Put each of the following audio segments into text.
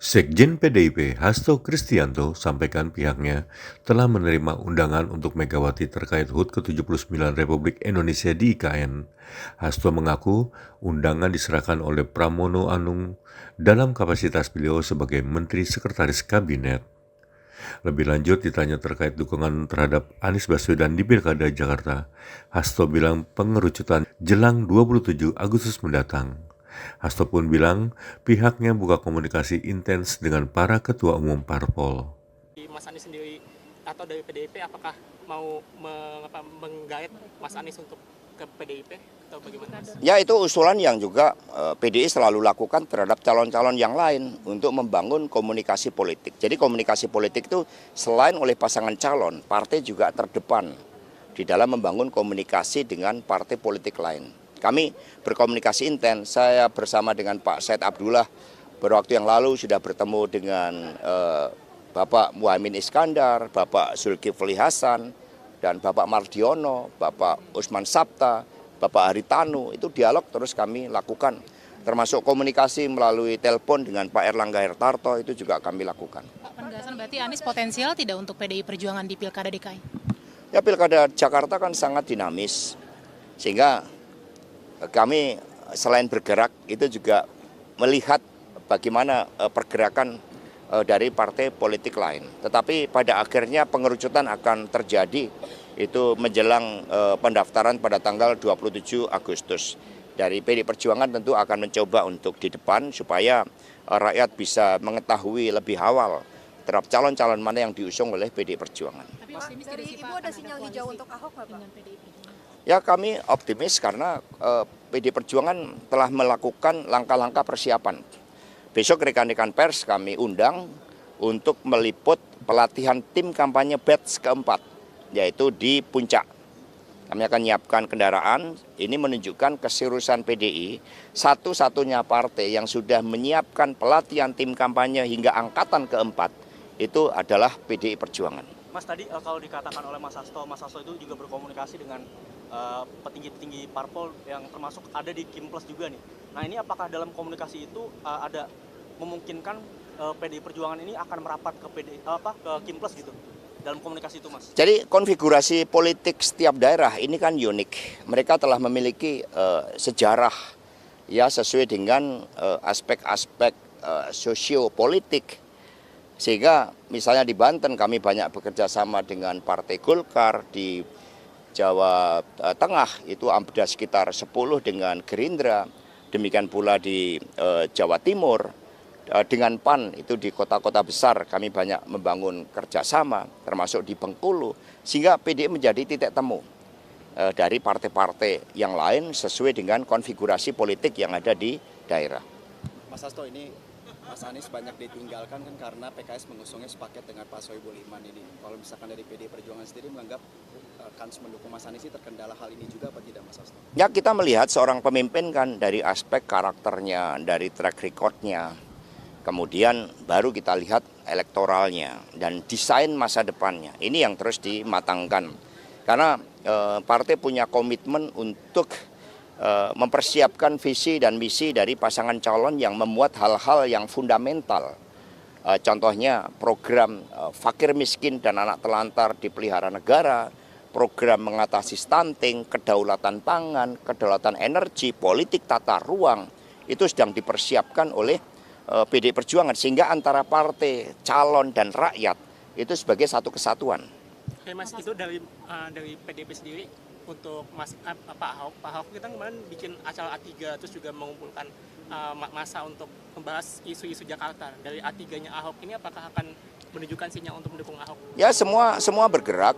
Sekjen PDIP Hasto Kristianto sampaikan pihaknya telah menerima undangan untuk Megawati terkait HUT ke-79 Republik Indonesia di IKN. Hasto mengaku undangan diserahkan oleh Pramono Anung dalam kapasitas beliau sebagai Menteri Sekretaris Kabinet. Lebih lanjut ditanya terkait dukungan terhadap Anies Baswedan di Pilkada Jakarta, Hasto bilang pengerucutan jelang 27 Agustus mendatang. Hasto pun bilang pihaknya buka komunikasi intens dengan para ketua umum parpol. Mas Anies sendiri atau dari PDIP apakah mau menggait Mas Anies untuk ke PDIP atau bagaimana, Mas? Ya, itu usulan yang juga PDI selalu lakukan terhadap calon-calon yang lain untuk membangun komunikasi politik. Jadi komunikasi politik itu selain oleh pasangan calon, partai juga terdepan di dalam membangun komunikasi dengan partai politik lain. Kami berkomunikasi intens. Saya bersama dengan Pak Said Abdullah beberapa waktu yang lalu sudah bertemu dengan Bapak Muhaimin Iskandar, Bapak Zulkifli Hasan, dan Bapak Mardiono, Bapak Usman Sabta, Bapak Haritanu. Itu dialog terus kami lakukan. Termasuk komunikasi melalui telepon dengan Pak Erlangga Hartarto itu juga kami lakukan. Pak, penegasan berarti Anies potensial tidak untuk PDI Perjuangan di Pilkada DKI? Ya, Pilkada Jakarta kan sangat dinamis. Sehingga kami selain bergerak itu juga melihat bagaimana pergerakan dari partai politik lain. Tetapi pada akhirnya pengerucutan akan terjadi itu menjelang pendaftaran pada tanggal 27 Agustus. Dari PD Perjuangan tentu akan mencoba untuk di depan supaya rakyat bisa mengetahui lebih awal terhadap calon-calon mana yang diusung oleh PD Perjuangan. Tapi optimis dari Ibu ada sinyal hijau untuk Ahok nggak, Pak? dengan PDI Perjuangan? Ya, kami optimis karena PD Perjuangan telah melakukan langkah-langkah persiapan. Besok rekan-rekan pers kami undang untuk meliput pelatihan tim kampanye batch keempat, yaitu di Puncak. Kami akan menyiapkan kendaraan, ini menunjukkan keseriusan PDI, satu-satunya partai yang sudah menyiapkan pelatihan tim kampanye hingga angkatan keempat, itu adalah PDI Perjuangan. Mas, tadi kalau dikatakan oleh Mas Hasto itu juga berkomunikasi dengan petinggi-petinggi parpol yang termasuk ada di Kimples juga nih. Nah, ini apakah dalam komunikasi itu ada memungkinkan PDI Perjuangan ini akan merapat ke ke Kimples gitu dalam komunikasi itu, Mas? Jadi konfigurasi politik setiap daerah ini kan unik. Mereka telah memiliki sejarah ya sesuai dengan aspek-aspek sosiopolitik. Sehingga misalnya di Banten kami banyak bekerja sama dengan Partai Golkar, di Jawa Tengah itu ada sekitar 10 dengan Gerindra, demikian pula di Jawa Timur dengan PAN itu di kota-kota besar kami banyak membangun kerjasama termasuk di Bengkulu, sehingga PDI menjadi titik temu dari partai-partai yang lain sesuai dengan konfigurasi politik yang ada di daerah. Mas Hasto, ini Mas Anies banyak ditinggalkan kan karena PKS mengusungnya sepaket dengan Pak Sohibul Iman ini. Kalau misalkan dari PD Perjuangan sendiri menganggap kans mendukung Mas Anies ini terkendala hal ini juga apa tidak, Mas Hasto? Ya, kita melihat seorang pemimpin kan dari aspek karakternya, dari track recordnya, kemudian baru kita lihat elektoralnya dan desain masa depannya. Ini yang terus dimatangkan. Karena partai punya komitmen untuk mempersiapkan visi dan misi dari pasangan calon yang memuat hal-hal yang fundamental. Contohnya program fakir miskin dan anak telantar dipelihara negara, program mengatasi stunting, kedaulatan pangan, kedaulatan energi, politik tata ruang, itu sedang dipersiapkan oleh PDI Perjuangan, sehingga antara partai, calon, dan rakyat itu sebagai satu kesatuan. Oke, Mas, itu dari PDIP sendiri untuk Pak Ahok kita kemarin bikin acara A3 terus juga mengumpulkan massa untuk membahas isu-isu Jakarta. Dari A3-nya Ahok ini apakah akan menunjukkan sinyal untuk mendukung Ahok? Ya, semua bergerak.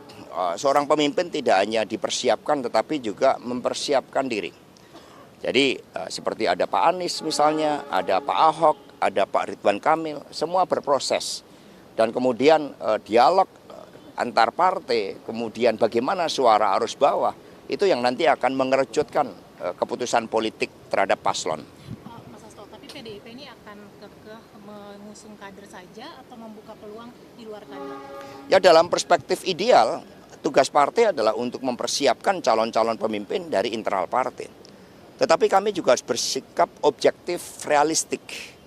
Seorang pemimpin tidak hanya dipersiapkan tetapi juga mempersiapkan diri. Jadi seperti ada Pak Anies misalnya, ada Pak Ahok, ada Pak Ridwan Kamil, semua berproses. Dan kemudian dialog antar partai, kemudian bagaimana suara arus bawah, itu yang nanti akan mengerucutkan keputusan politik terhadap paslon. Mas Hasto, tapi PDIP ini akan kekeh mengusung kader saja atau membuka peluang di luar kader? Ya, dalam perspektif ideal, tugas partai adalah untuk mempersiapkan calon-calon pemimpin dari internal partai. Tetapi kami juga harus bersikap objektif, realistik.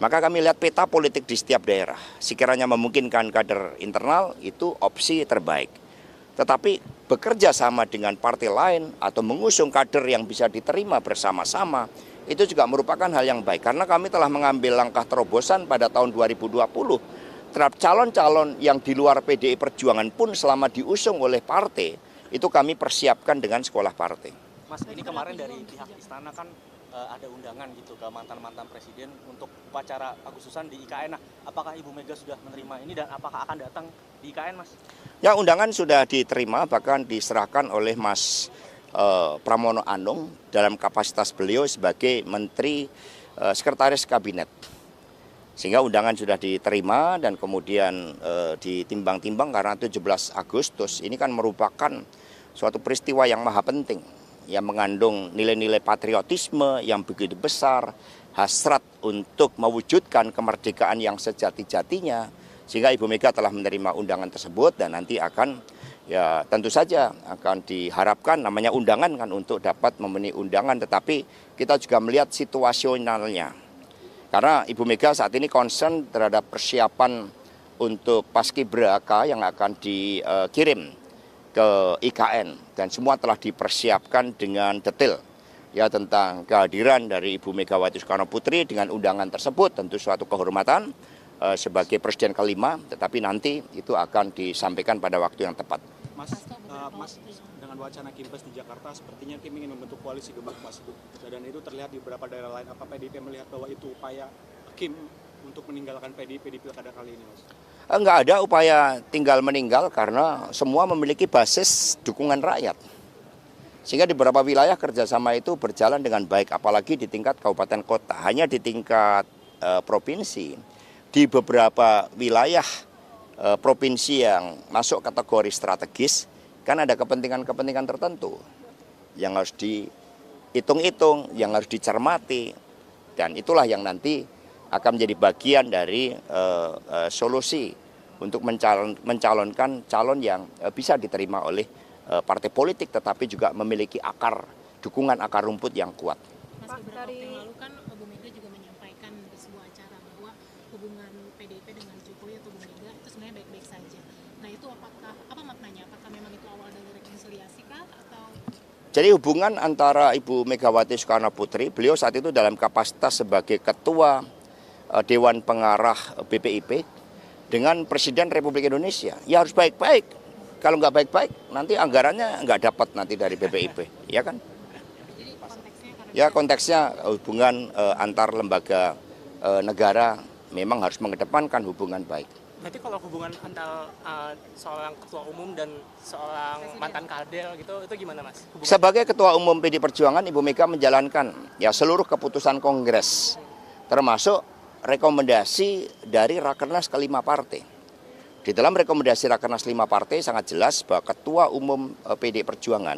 Maka kami lihat peta politik di setiap daerah. Sekiranya memungkinkan kader internal itu opsi terbaik. Tetapi bekerja sama dengan partai lain atau mengusung kader yang bisa diterima bersama-sama itu juga merupakan hal yang baik. Karena kami telah mengambil langkah terobosan pada tahun 2020 terhadap calon-calon yang di luar PDI Perjuangan pun selama diusung oleh partai itu kami persiapkan dengan sekolah partai. Mas, ini kemarin dari pihak istana kan ada undangan gitu ke mantan-mantan presiden untuk upacara Agustusan di IKN. Nah, apakah Ibu Mega sudah menerima ini dan apakah akan datang di IKN, Mas? Ya, undangan sudah diterima, bahkan diserahkan oleh Mas Pramono Anung dalam kapasitas beliau sebagai Menteri Sekretaris Kabinet. Sehingga undangan sudah diterima dan kemudian ditimbang-timbang karena 17 Agustus ini kan merupakan suatu peristiwa yang maha penting, yang mengandung nilai-nilai patriotisme yang begitu besar, hasrat untuk mewujudkan kemerdekaan yang sejati-jatinya, sehingga Ibu Mega telah menerima undangan tersebut dan nanti akan, ya tentu saja akan diharapkan namanya undangan kan untuk dapat memenuhi undangan, tetapi kita juga melihat situasionalnya. Karena Ibu Mega saat ini concern terhadap persiapan untuk Paskibraka yang akan dikirim ke IKN dan semua telah dipersiapkan dengan detail ya tentang kehadiran dari Ibu Megawati Soekarno Putri dengan undangan tersebut tentu suatu kehormatan sebagai presiden kelima, tetapi nanti itu akan disampaikan pada waktu yang tepat. Mas, dengan wacana Kimpres di Jakarta sepertinya Kim ingin membentuk koalisi gemuk Mas itu, dan itu terlihat di beberapa daerah lain. Apa PDIP melihat bahwa itu upaya Kim untuk meninggalkan PDIP di pilkada kali ini, Mas? Enggak ada upaya tinggal meninggal karena semua memiliki basis dukungan rakyat. Sehingga di beberapa wilayah kerjasama itu berjalan dengan baik, apalagi di tingkat kabupaten kota. Hanya di tingkat provinsi, di beberapa wilayah provinsi yang masuk kategori strategis, kan ada kepentingan-kepentingan tertentu yang harus dihitung-hitung, yang harus dicermati. Dan itulah yang nanti akan menjadi bagian dari solusi untuk mencalonkan calon yang bisa diterima oleh partai politik tetapi juga memiliki dukungan akar rumput yang kuat. Mas, beberapa waktu yang lalu kan Bu Mega juga menyampaikan di sebuah acara bahwa hubungan PDIP dengan Jokowi atau Bu Mega itu sebenarnya baik-baik saja. Nah, itu apa maknanya? Apakah memang itu awal dari rekonsiliasi kah atau? Jadi hubungan antara Ibu Megawati Soekarno Putri, beliau saat itu dalam kapasitas sebagai ketua Dewan Pengarah BPIP dengan Presiden Republik Indonesia, ya harus baik-baik. Kalau nggak baik-baik, nanti anggarannya nggak dapat nanti dari BPIP, ya kan? Jadi konteksnya Ya konteksnya hubungan antar lembaga negara memang harus mengedepankan hubungan baik. Berarti kalau hubungan antara seorang ketua umum dan seorang mantan kader gitu, itu gimana, Mas? Sebagai ketua umum PD Perjuangan, Ibu Mega menjalankan ya seluruh keputusan Kongres, termasuk rekomendasi dari Rakernas kelima partai. Di dalam rekomendasi Rakernas 5 partai sangat jelas bahwa Ketua Umum PD Perjuangan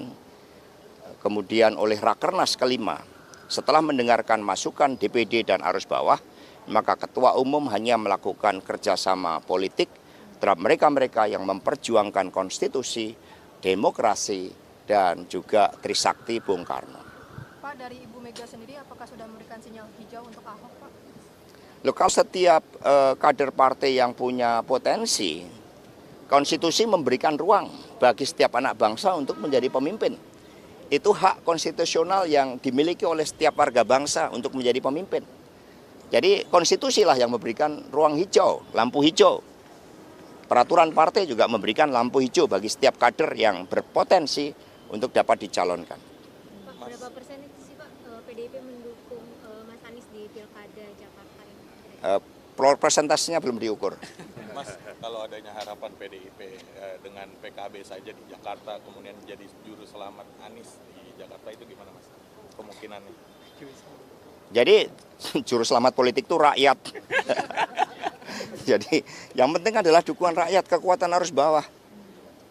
kemudian oleh Rakernas kelima setelah mendengarkan masukan DPD dan arus bawah, maka Ketua Umum hanya melakukan kerjasama politik terhadap mereka-mereka yang memperjuangkan konstitusi, demokrasi, dan juga Trisakti Bung Karno. Pak, dari Ibu Mega sendiri apakah sudah memberikan sinyal hijau untuk Ahok, Pak? Loh, kalau setiap kader partai yang punya potensi, konstitusi memberikan ruang bagi setiap anak bangsa untuk menjadi pemimpin. Itu hak konstitusional yang dimiliki oleh setiap warga bangsa untuk menjadi pemimpin. Jadi konstitusilah yang memberikan ruang hijau, lampu hijau. Peraturan partai juga memberikan lampu hijau bagi setiap kader yang berpotensi untuk dapat dicalonkan. Pak, berapa persen itu sih Pak PDIP mendukung Mas Anies di Pilkada Jakarta ini? Presentasinya belum diukur. Mas, kalau adanya harapan PDIP dengan PKB saja di Jakarta, kemudian jadi juru selamat Anies di Jakarta, itu gimana, Mas? Kemungkinannya? Jadi juru selamat politik itu rakyat. Jadi yang penting adalah dukungan rakyat, kekuatan arus bawah.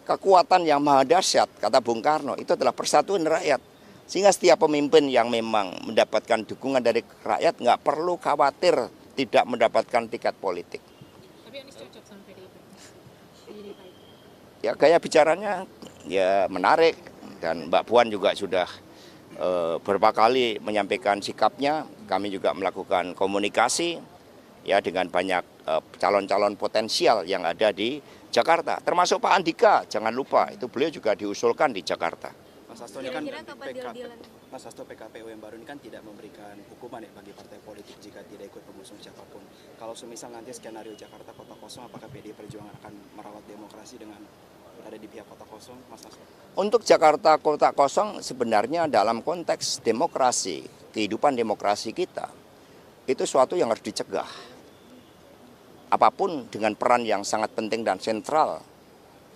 Kekuatan yang maha dahsyat, kata Bung Karno, itu adalah persatuan rakyat. Sehingga setiap pemimpin yang memang mendapatkan dukungan dari rakyat nggak perlu khawatir tidak mendapatkan tiket politik. Tapi Anies cocok sama PDIP. Ya gaya bicaranya ya menarik dan Mbak Puan juga sudah beberapa kali menyampaikan sikapnya. Kami juga melakukan komunikasi ya dengan banyak calon-calon potensial yang ada di Jakarta. Termasuk Pak Andika, jangan lupa itu beliau juga diusulkan di Jakarta. Mas Hasto ini kan Kira-kira kapan deal-dealan? Mas Hasto PKPU yang baru ini kan tidak memberikan hukuman ya bagi partai politik jika tidak ikut mengusung siapapun. Kalau semisal nanti skenario Jakarta kota kosong, apakah PDI Perjuangan akan merawat demokrasi dengan berada di pihak kota kosong, Mas Hasto? Untuk Jakarta kota kosong sebenarnya dalam konteks demokrasi, kehidupan demokrasi kita, itu suatu yang harus dicegah. Apapun dengan peran yang sangat penting dan sentral,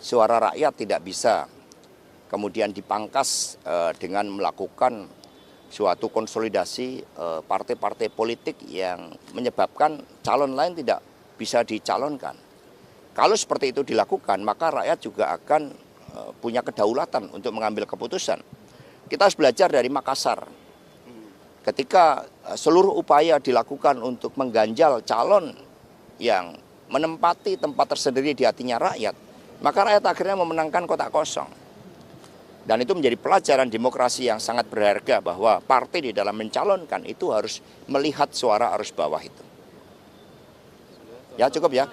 suara rakyat tidak bisa kemudian dipangkas dengan melakukan suatu konsolidasi partai-partai politik yang menyebabkan calon lain tidak bisa dicalonkan. Kalau seperti itu dilakukan, maka rakyat juga akan punya kedaulatan untuk mengambil keputusan. Kita harus belajar dari Makassar. Ketika seluruh upaya dilakukan untuk mengganjal calon yang menempati tempat tersendiri di hatinya rakyat, maka rakyat akhirnya memenangkan kotak kosong. Dan itu menjadi pelajaran demokrasi yang sangat berharga bahwa partai di dalam mencalonkan itu harus melihat suara arus bawah itu. Ya cukup ya.